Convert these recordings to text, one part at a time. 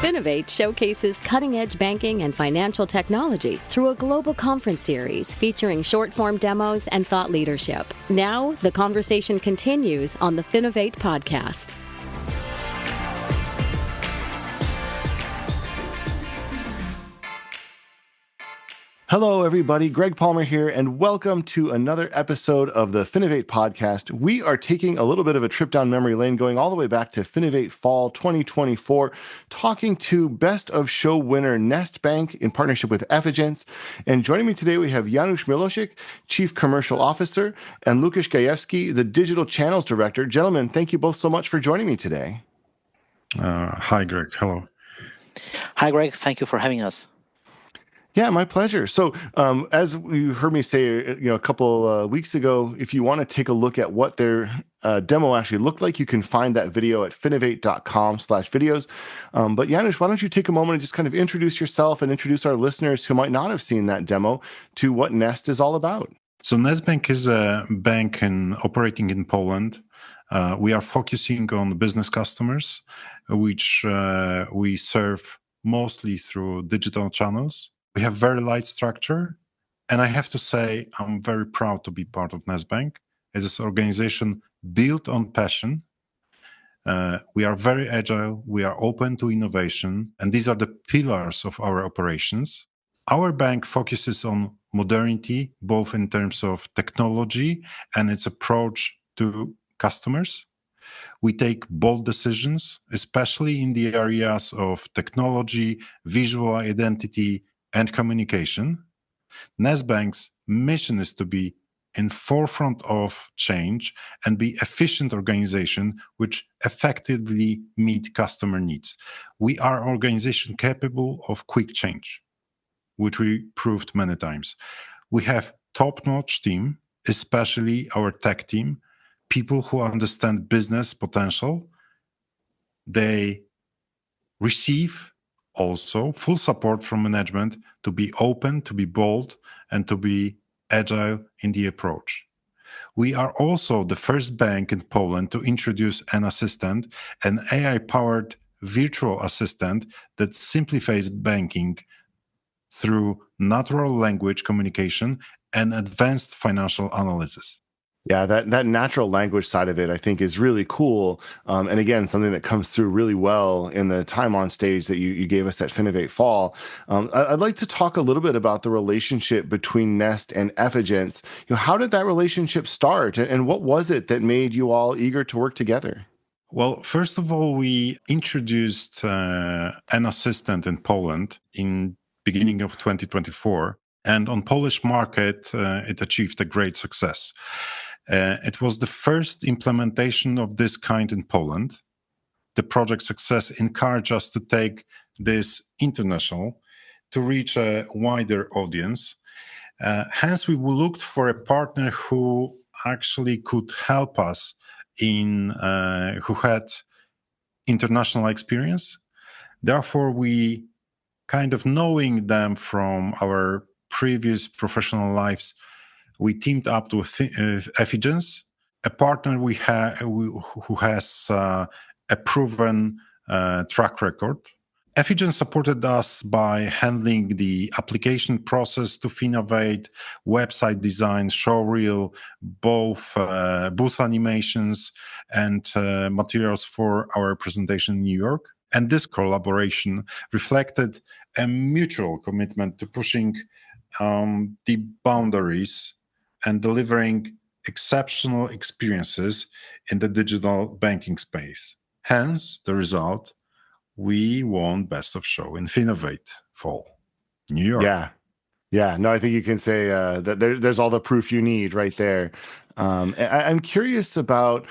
Finovate showcases cutting-edge banking and financial technology through a global conference series featuring short-form demos and thought leadership. Now, the conversation continues on the Finovate podcast. Hello, everybody. Greg Palmer here, and welcome to another episode of the Finovate podcast. We are taking a little bit of a trip down memory lane, going all the way back to FinovateFall 2024, talking to Best of Show winner Nest Bank in partnership with Efigence. And joining me today, we have Janusz Mieloszyk, Chief Commercial Officer, and Lukasz Gajewski, the Digital Channels Director. Gentlemen, thank you both so much for joining me today. Hi, Greg. Hello. Hi, Greg. Thank you for having us. Yeah, my pleasure. So as you heard me say, a couple weeks ago, if you want to take a look at what their demo actually looked like, you can find that video at finovate.com/videos. But Janusz, why don't you take a moment and just kind of introduce yourself and introduce our listeners who might not have seen that demo to what Nest is all about. So Nest Bank is a bank operating in Poland. We are focusing on business customers, which we serve mostly through digital channels. We have very light structure, and I have to say I'm very proud to be part of Nest Bank. It's an organization built on passion. We are very agile, we are open to innovation, and these are the pillars of our operations. Our bank focuses on modernity, both in terms of technology and its approach to customers. We take bold decisions, especially in the areas of technology, visual identity, and communication. Nest Bank's mission is to be in forefront of change and be efficient organization which effectively meet customer needs. We are an organization capable of quick change, which we proved many times. We have top-notch team, especially our tech team, people who understand business potential. They receive also full support from management to be open, to be bold, and to be agile in the approach. We are also the first bank in Poland to introduce an assistant, an AI-powered virtual assistant that simplifies banking through natural language communication and advanced financial analysis. Yeah, that natural language side of it, I think, is really cool. And again, something that comes through really well in the time on stage that you gave us at FinovateFall. I'd like to talk a little bit about the relationship between Nest and Efigence. How did that relationship start? And what was it that made you all eager to work together? Well, first of all, we introduced an assistant in Poland in beginning of 2024. And on Polish market, it achieved a great success. It was the first implementation of this kind in Poland. The project success encouraged us to take this international to reach a wider audience. Hence, we looked for a partner who actually could help us who had international experience. Therefore, we kind of knowing them from our previous professional lives, we teamed up with Efigence, a partner who has a proven track record. Efigence supported us by handling the application process to Finovate, website design, showreel, both booth animations and materials for our presentation in New York. And this collaboration reflected a mutual commitment to pushing the boundaries and delivering exceptional experiences in the digital banking space. Hence, the result, we won Best of Show in FinovateFall, New York. Yeah. No, I think you can say that there's all the proof you need right there. I'm curious about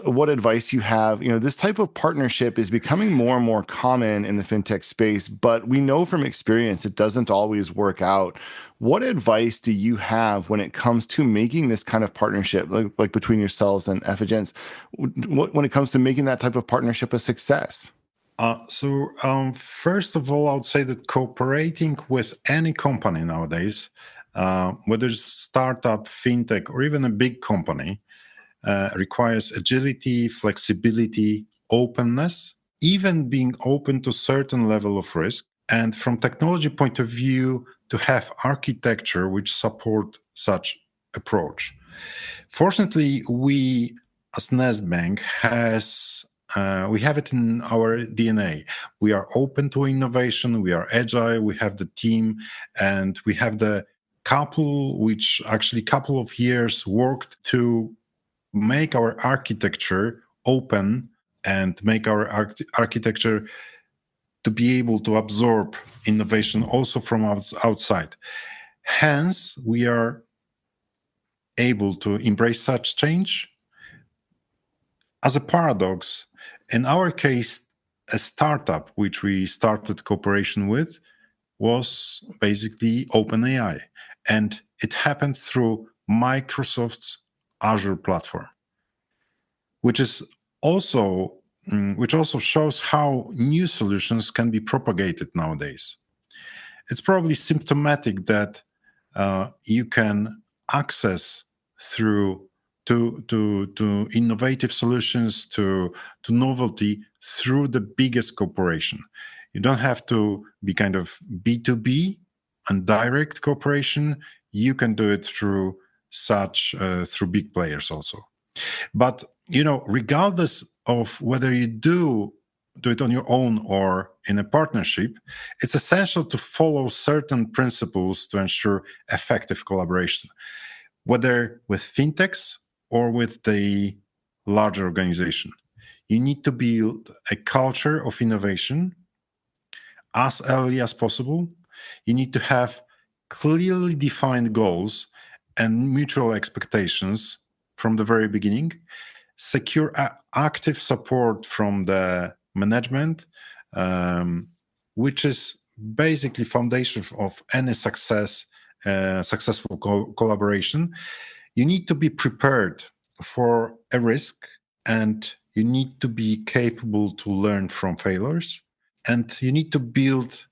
what advice you have. This type of partnership is becoming more and more common in the fintech space, but we know from experience it doesn't always work out. What advice do you have when it comes to making this kind of partnership, like between yourselves and Efigence, when it comes to making that type of partnership a success? First of all, I would say that cooperating with any company nowadays, whether it's startup, fintech, or even a big company, requires agility, flexibility, openness. even being open to certain level of risk. And from technology point of view, to have architecture which support such approach. Fortunately, we as Nest Bank we have it in our DNA. We are open to innovation. We are agile. We have the team, and we have the couple of years worked to make our architecture open and make our architecture to be able to absorb innovation also from outside. Hence, we are able to embrace such change. As a paradox, in our case, a startup which we started cooperation with was basically OpenAI, and it happened through Microsoft's Azure platform, which also shows how new solutions can be propagated nowadays. It's probably symptomatic that you can access through to innovative solutions, to novelty through the biggest corporation. You don't have to be kind of B2B and direct cooperation. You can do it through big players also. But regardless of whether you do it on your own or in a partnership, it's essential to follow certain principles to ensure effective collaboration, whether with fintechs or with the larger organization. You need to build a culture of innovation as early as possible. You need to have clearly defined goals and mutual expectations from the very beginning, secure active support from the management, which is basically foundation of any successful collaboration. You need to be prepared for a risk, and you need to be capable to learn from failures, and you need to build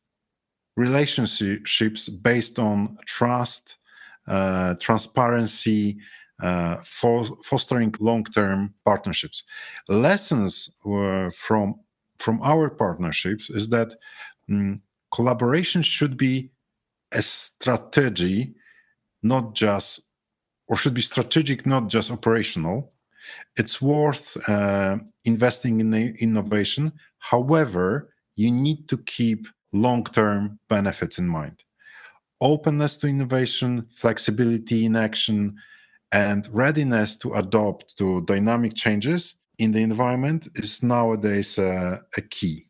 relationships based on trust, transparency, fostering long-term partnerships. Lessons from our partnerships is that collaboration should be a strategy, should be strategic, not just operational. It's worth investing in innovation. However, you need to keep long-term benefits in mind. Openness to innovation, flexibility in action, and readiness to adapt to dynamic changes in the environment is nowadays a key.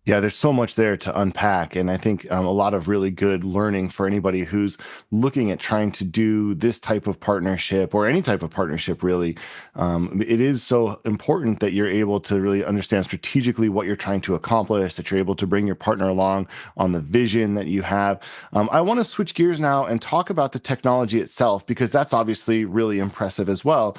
Yeah, there's so much there to unpack. And I think a lot of really good learning for anybody who's looking at trying to do this type of partnership or any type of partnership, really. It is so important that you're able to really understand strategically what you're trying to accomplish, that you're able to bring your partner along on the vision that you have. I want to switch gears now and talk about the technology itself, because that's obviously really impressive as well.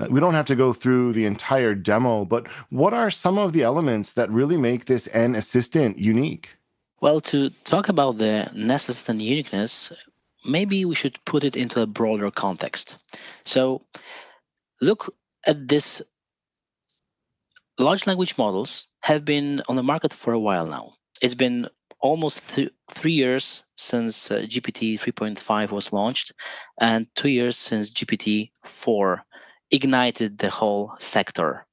We don't have to go through the entire demo, but what are some of the elements that really make this N Assistant unique? Well, to talk about the Nest Assistant uniqueness, maybe we should put it into a broader context. So look at this. Large language models have been on the market for a while now. It's been almost 3 years since GPT 3.5 was launched, and 2 years since GPT 4 ignited the whole sector.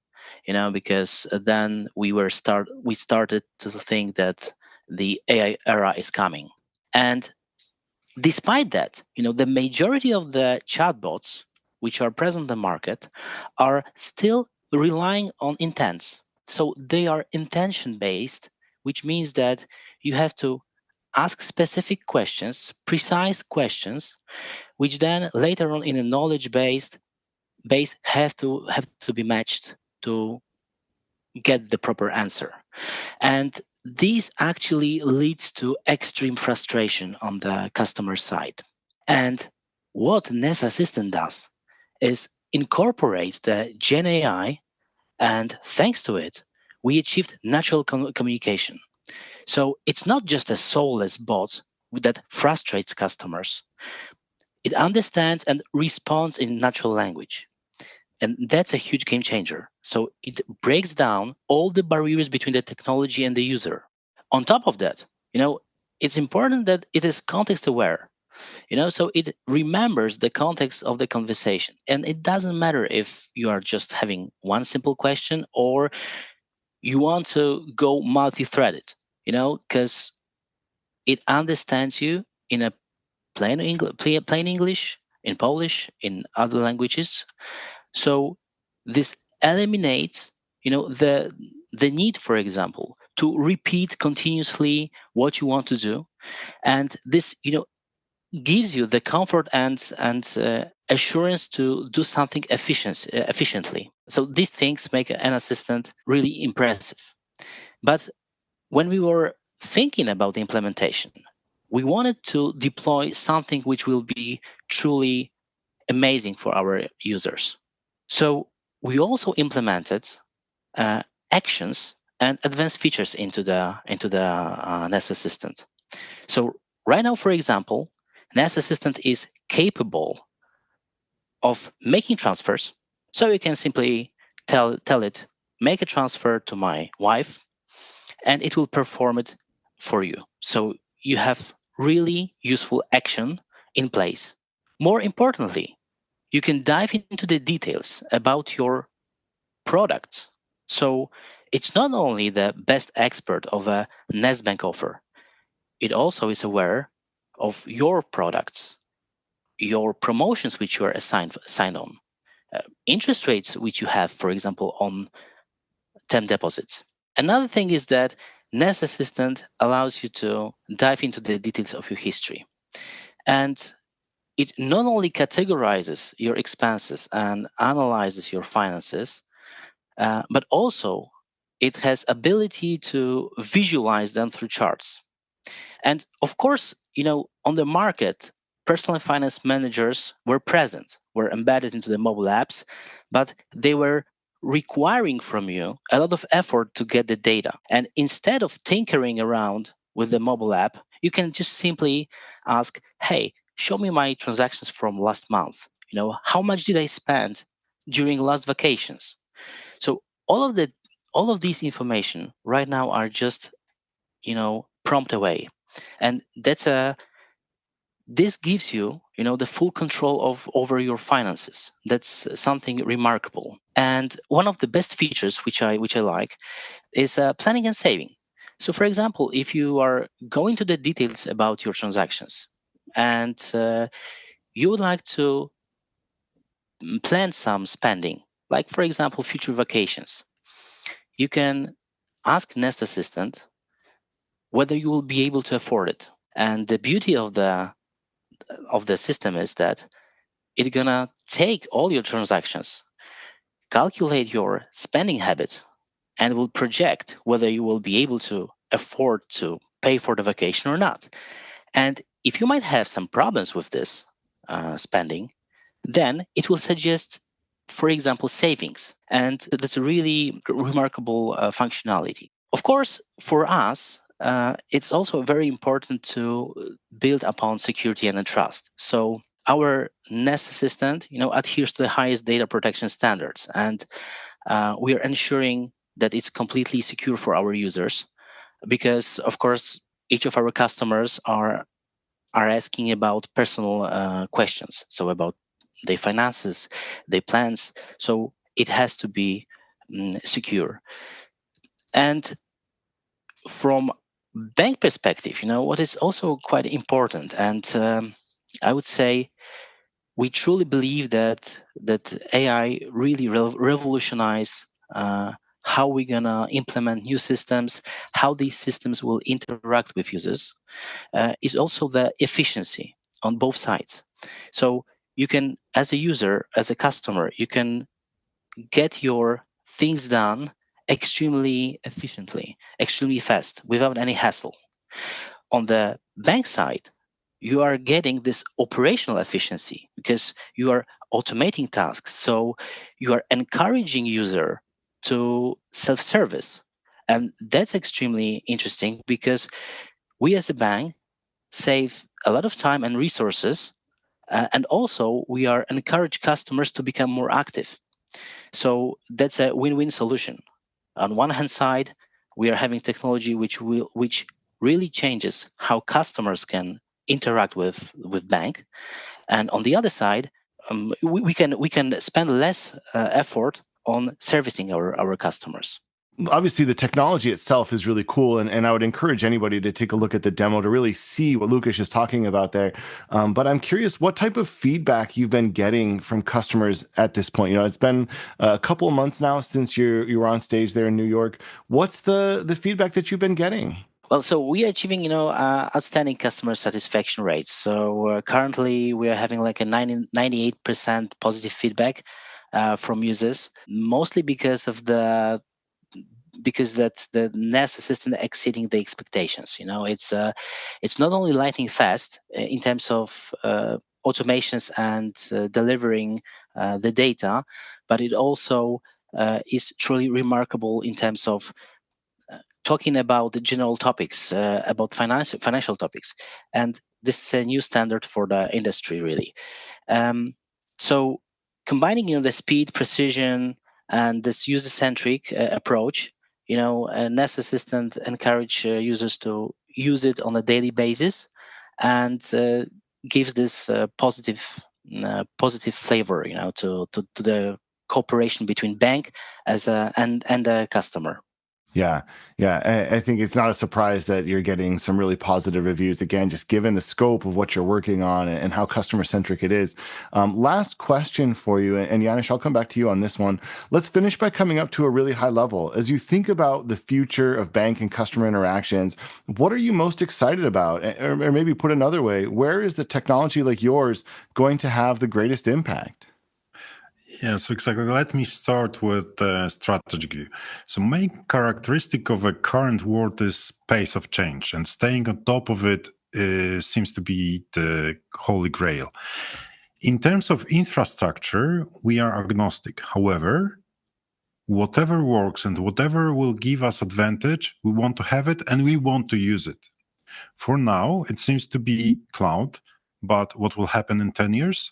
Because then we started to think that the AI era is coming. And despite that, the majority of the chatbots which are present in the market are still relying on intents. So they are intention based, which means that you have to ask specific questions, precise questions, which then later on in a knowledge base have to be matched to get the proper answer. And this actually leads to extreme frustration on the customer side. And what Nest Assistant does is incorporates the Gen AI, and thanks to it, we achieved natural communication. So it's not just a soulless bot that frustrates customers. It understands and responds in natural language. And that's a huge game changer. So it breaks down all the barriers between the technology and the user. On top of that, it's important that it is context aware. So it remembers the context of the conversation, and it doesn't matter if you are just having one simple question or you want to go multi-threaded, because it understands you in a plain English, in Polish, in other languages. So this eliminates, the need, for example, to repeat continuously what you want to do, and this, gives you the comfort and assurance to do something efficiently. So these things make an assistant really impressive. But when we were thinking about the implementation, we wanted to deploy something which will be truly amazing for our users. So we also implemented uh, actions and advanced features into the Nest Assistant. So right now, for example, Nest Assistant is capable of making transfers. So you can simply tell it, make a transfer to my wife, and it will perform it for you. So you have really useful action in place. More importantly, you can dive into the details about your products. So it's not only the best expert of a Nest Bank offer, it also is aware of your products, your promotions which you are assigned on, interest rates which you have, for example, on term deposits. Another thing is that Nest Assistant allows you to dive into the details of your history. And it not only categorizes your expenses and analyzes your finances, but also it has ability to visualize them through charts. And of course, on the market, personal finance managers were present, were embedded into the mobile apps, but they were requiring from you a lot of effort to get the data. And instead of tinkering around with the mobile app, you can just simply ask, hey, show me my transactions from last month. How much did I spend during last vacations? So all of these information right now are just, prompt away. And this gives you, the full control of over your finances. That's something remarkable. And one of the best features which I like is planning and saving. So for example, if you are going to the details about your transactions and you would like to plan some spending, like for example future vacations, you can ask Nest Assistant whether you will be able to afford it. And the beauty of the system is that it's gonna take all your transactions, calculate your spending habits, and will project whether you will be able to afford to pay for the vacation or not. And if you might have some problems with this spending, then it will suggest, for example, savings. And that's a really remarkable functionality. Of course, for us, it's also very important to build upon security and trust. So our Nest Assistant, adheres to the highest data protection standards, and we are ensuring that it's completely secure for our users. Because, of course, each of our customers are asking about personal questions, so about their finances, their plans. So it has to be secure. And from bank perspective, what is also quite important, and I would say we truly believe that AI really revolutionize how we're gonna implement new systems, how these systems will interact with users, is also the efficiency on both sides. So you can, as a user, as a customer, you can get your things done extremely efficiently, extremely fast, without any hassle. On the bank side, you are getting this operational efficiency because you are automating tasks. So you are encouraging user to self-service. And that's extremely interesting because we as a bank save a lot of time and resources. And also we are encourage customers to become more active. So that's a win-win solution. On one hand side, we are having technology which really changes how customers can interact with bank, and on the other side, we can spend less effort on servicing our customers. Obviously, the technology itself is really cool, and I would encourage anybody to take a look at the demo to really see what Lukasz is talking about there. But I'm curious what type of feedback you've been getting from customers at this point. It's been a couple of months now since you were on stage there in New York. What's the feedback that you've been getting? Well, so we are achieving, outstanding customer satisfaction rates. So currently we are having like a 98% positive feedback from users, mostly because that the NAS assistant exceeding the expectations. It's not only lightning fast in terms of automations and delivering the data, but it also is truly remarkable in terms of talking about the general topics, about financial topics, and this is a new standard for the industry, really. So combining, the speed, precision, and this user-centric approach, NES Assistant encourage users to use it on a daily basis, and gives this positive flavor, to the cooperation between bank and a customer. Yeah, yeah. I think it's not a surprise that you're getting some really positive reviews. Again, just given the scope of what you're working on and how customer centric it is. Last question for you, and Janusz, I'll come back to you on this one. Let's finish by coming up to a really high level. As you think about the future of bank and customer interactions, what are you most excited about? Or maybe put another way, where is the technology like yours going to have the greatest impact? Yeah, so exactly. Let me start with the strategic view. So main characteristic of a current world is pace of change, and staying on top of it seems to be the holy grail. In terms of infrastructure, we are agnostic. However, whatever works and whatever will give us advantage, we want to have it and we want to use it. For now, it seems to be cloud, but what will happen in 10 years?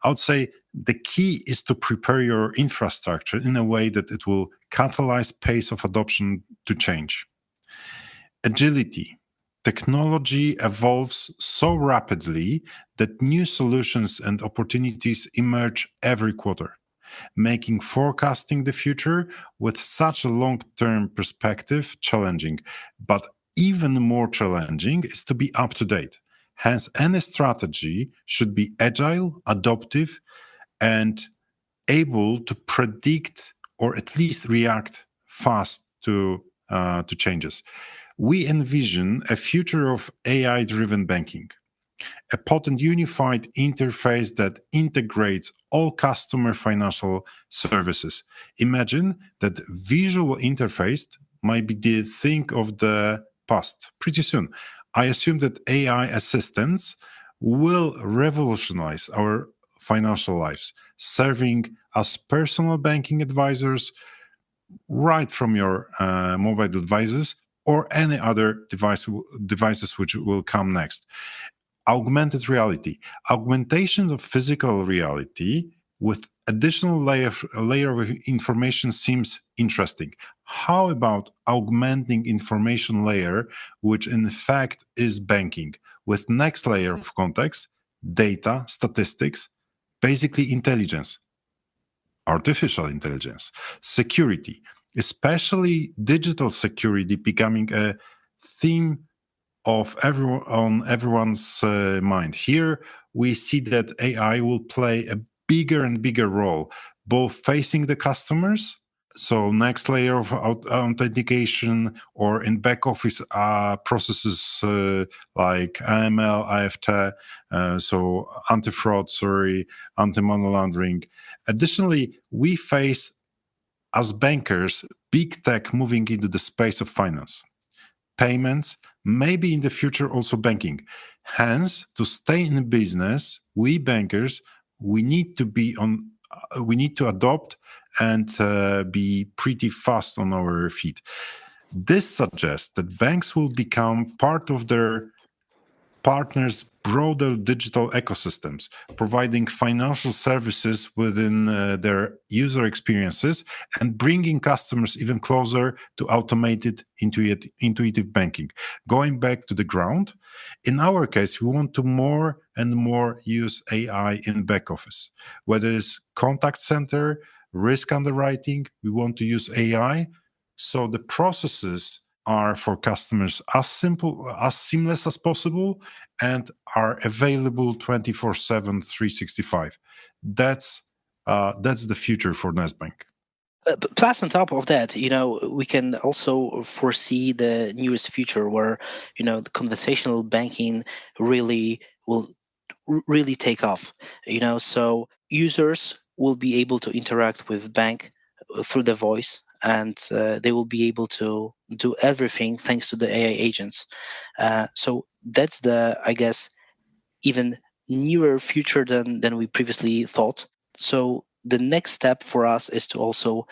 I would say the key is to prepare your infrastructure in a way that it will catalyze pace of adoption to change. Agility. Technology evolves so rapidly that new solutions and opportunities emerge every quarter, making forecasting the future with such a long-term perspective challenging. But even more challenging is to be up to date. Hence, any strategy should be agile, adaptive, and able to predict or at least react fast to changes. We envision a future of AI-driven banking, a potent unified interface that integrates all customer financial services. Imagine that visual interface might be the thing of the past pretty soon. I assume that AI assistants will revolutionize our financial lives, serving as personal banking advisors right from your mobile devices or any other devices which will come next. Augmented reality, augmentation of physical reality with additional layer of information seems interesting. How about augmenting information layer, which in fact is banking, with next layer of context, data, statistics, basically intelligence, artificial intelligence, security, especially digital security becoming a theme of everyone's mind. Here we see that AI will play a bigger and bigger role, both facing the customers, so next layer of authentication, or in back office processes like AML, IFT, so anti-fraud, anti-money laundering. Additionally, we face, as bankers, big tech moving into the space of finance, payments, maybe in the future also banking. Hence, to stay in business, we bankers, we need to adopt and be pretty fast on our feet. This suggests that banks will become part of their partners broader digital ecosystems, providing financial services within their user experiences and bringing customers even closer to automated, intuitive banking. Going back to the ground, in our case, we want to more and more use AI in back office, whether it's contact center, risk underwriting, we want to use AI. So the processes are for customers as simple, as seamless as possible, and are available 24/7, 365. That's the future for Nestbank. Plus, on top of that, we can also foresee the nearest future where, the conversational banking really will really take off. So users will be able to interact with bank through the voice, and they will be able to do everything thanks to the AI agents. So that's the, I guess, even nearer future than we previously thought. So the next step for us is to also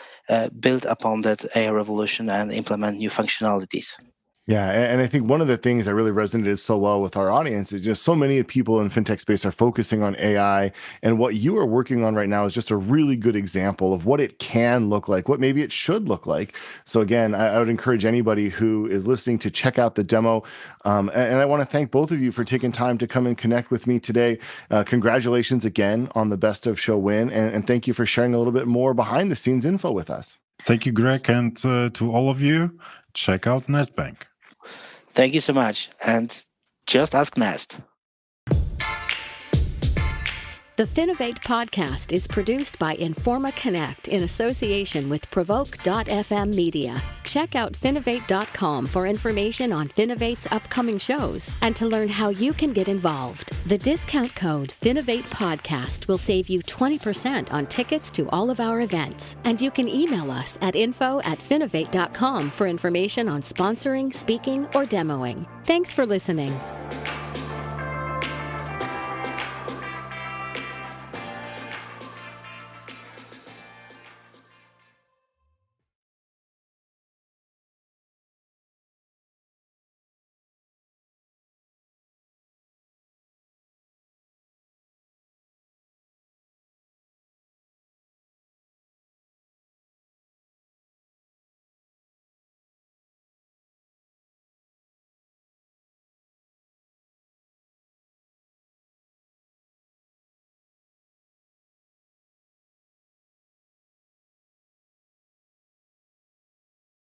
build upon that AI revolution and implement new functionalities. Yeah, and I think one of the things that really resonated so well with our audience is just so many people in fintech space are focusing on AI, and what you are working on right now is just a really good example of what it can look like, what maybe it should look like. So again, I would encourage anybody who is listening to check out the demo, and I want to thank both of you for taking time to come and connect with me today. Congratulations again on the Best of Show win, and thank you for sharing a little bit more behind the scenes info with us. Thank you, Greg, and to all of you, check out Nestbank. Thank you so much. And just ask Nest. The Finovate podcast is produced by Informa Connect in association with Provoke.fm Media. Check out Finovate.com for information on Finovate's upcoming shows and to learn how you can get involved. The discount code Finovate Podcast will save you 20% on tickets to all of our events. And you can email us at info@finovate.com for information on sponsoring, speaking, or demoing. Thanks for listening.